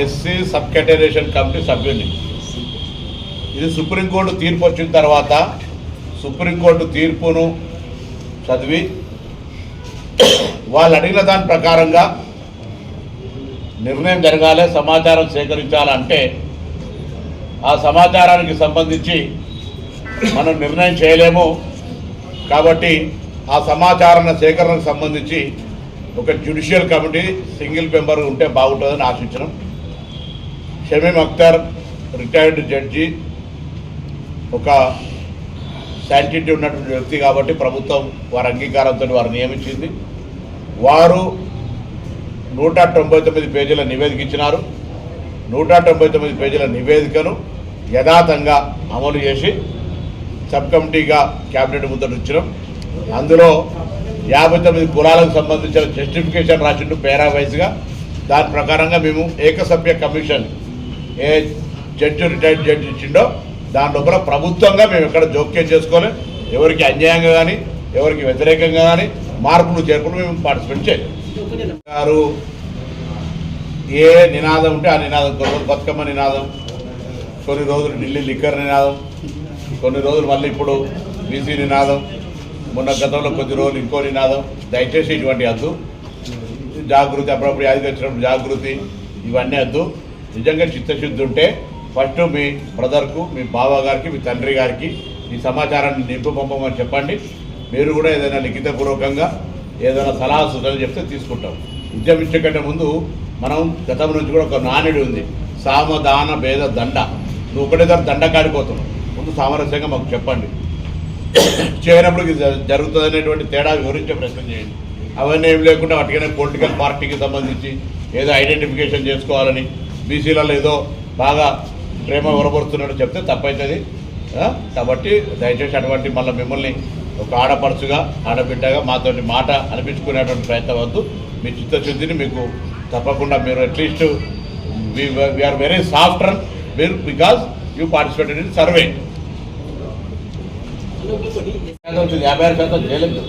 SC sub categorization committee సభ్యుడిని. ఇది supreme court తీర్పు వచ్చిన తర్వాత సుప్రీంకోర్టు తీర్పును చదివి వాళ్ళు అడిగిన దాని ప్రకారంగా నిర్ణయం జరగాలి, సమాచారం సేకరించాలంటే ఆ సమాచారానికి సంబంధించి మనం నిర్ణయం చేయలేము. కాబట్టి ఆ సమాచార సేకరణకు సంబంధించి ఒక జ్యుడిషియల్ కమిటీ సింగిల్ మెంబర్ ఉంటే బాగుంటుందని ఆశించడం. షమీమ్ అఖ్తర్ రిటైర్డ్ జడ్జి, ఒక శాంటిటీ ఉన్నటువంటి వ్యక్తి కాబట్టి ప్రభుత్వం వారి అంగీకారంతో వారు నియమించింది. వారు 199 పేజీల నివేదిక ఇచ్చినారు. 199 పేజీల నివేదికను యథాతంగా అమలు చేసి సబ్ కమిటీగా క్యాబినెట్ ముందు ఇచ్చినాం. అందులో 59 కులాలకు సంబంధించిన జస్టిఫికేషన్ రాసిండు పేరా వైజ్గా. దాని ప్రకారంగా మేము ఏకసభ్య కమిషన్ ఏ జడ్జి రిటైర్డ్ జడ్జి ఇచ్చిండో దాని లోపల ప్రభుత్వంగా మేము ఎక్కడ జోక్యం చేసుకోవాలి, ఎవరికి అన్యాయంగా కానీ ఎవరికి వ్యతిరేకంగా కానీ మార్పులు చేర్పులు మేము పార్టిసిపేట్ చేయాలి. గారు ఏ నినాదం ఉంటే ఆ నినాదం, కొన్ని రోజులు బతుకమ్మ నినాదం, కొన్ని రోజులు ఢిల్లీ లిక్కర్ నినాదం, కొన్ని రోజులు మళ్ళీ ఇప్పుడు బీసీ నినాదం, మొన్న గతంలో కొద్ది రోజులు ఇంకో నినాదం. దయచేసి ఇటువంటి వద్దు. జాగృతి అప్పుడప్పుడు యాదికి వచ్చినప్పుడు జాగృతి ఇవన్నీ వద్దు. నిజంగా చిత్తశుద్ధి ఉంటే ఫస్ట్ మీ బ్రదర్కు, మీ బావగారికి, మీ తండ్రి గారికి ఈ సమాచారాన్ని నింపు పంపమని చెప్పండి. మీరు కూడా ఏదైనా లిఖితపూర్వకంగా ఏదైనా సలహా సూచనలు చెప్తే తీసుకుంటాం. ఉద్యమించే కంటే ముందు మనం గతం నుంచి కూడా ఒక నానుడి ఉంది, సామదాన భేద దండ. నువ్వు ఒకటే దాని దండ కాడిపోతున్నావు, ముందు సామరస్యంగా మాకు చెప్పండి. చేయనప్పుడు జరుగుతుంది అనేటువంటి తేడా వివరించే ప్రశ్న చేయండి. అవన్నీ ఏం లేకుండా వాటికైనా పొలిటికల్ పార్టీకి సంబంధించి ఏదో ఐడెంటిఫికేషన్ చేసుకోవాలని బీసీలలో ఏదో బాగా ప్రేమ వరపరుస్తున్నాడు చెప్తే తప్పవుతుంది. కాబట్టి దయచేసి అటువంటి మళ్ళీ మిమ్మల్ని ఒక ఆడపడుచుగా ఆడబిడ్డగా మాతోటి మాట అనిపించుకునేటువంటి ప్రయత్నం వద్దు. మీ చిత్తశుద్ధిని మీకు తప్పకుండా మీరు at least we are very soft run మీరు because you participated in survey. 56% చేయలేదు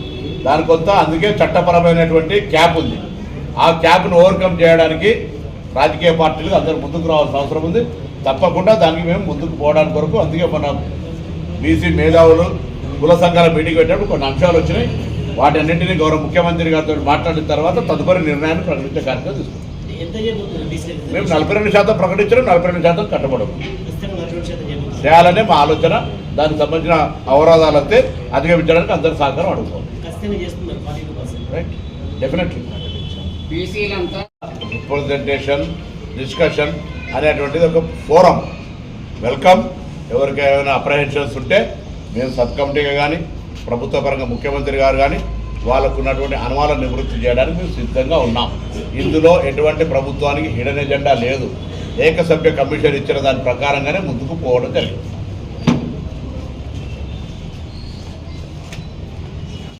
దాని కొంత, అందుకే చట్టపరమైనటువంటి క్యాప్ ఉంది. ఆ క్యాప్ను ఓవర్కమ్ చేయడానికి రాజకీయ పార్టీలు అందరూ ముందుకు రావాల్సిన అవసరం ఉంది. తప్పకుండా దానికి మేము ముందుకు పోవడానికి కొరకు అందుకే మన బీసీ మేధావులు కుల సంఘాల మీటింగ్ పెట్టినప్పుడు కొన్ని అంశాలు వచ్చినాయి. వాటన్నింటినీ గౌరవ ముఖ్యమంత్రి గారితో మాట్లాడిన తర్వాత తదుపరి నిర్ణయాన్ని ప్రకటించే కార్యక్రమం తీసుకుంటాం. మేము 42% ప్రకటించడం, 42% కట్టబడం చేయాలనే మా ఆలోచన. దానికి సంబంధించిన అవరోధాలు వస్తే అధిగమించడానికి అందరి సహకారం అడుగుతాం. రైట్, డెఫినెట్లీ రిప్రజెంటేషన్ డిస్కషన్ అనేటువంటిది ఒక ఫోరం. వెల్కమ్. ఎవరికి ఏమైనా అప్రహెన్షన్స్ ఉంటే మేము సబ్ కమిటీగా కానీ ప్రభుత్వ పరంగా ముఖ్యమంత్రి గారు కానీ వాళ్ళకు ఉన్నటువంటి అనుమానాలను నివృత్తి చేయడానికి మేము సిద్ధంగా ఉన్నాం. ఇందులో ఎటువంటి ప్రభుత్వానికి హిడెన్ ఎజెండా లేదు. ఏకసభ్య కమిషన్ ఇచ్చిన దాని ప్రకారంగానే ముందుకు పోవడం జరిగింది.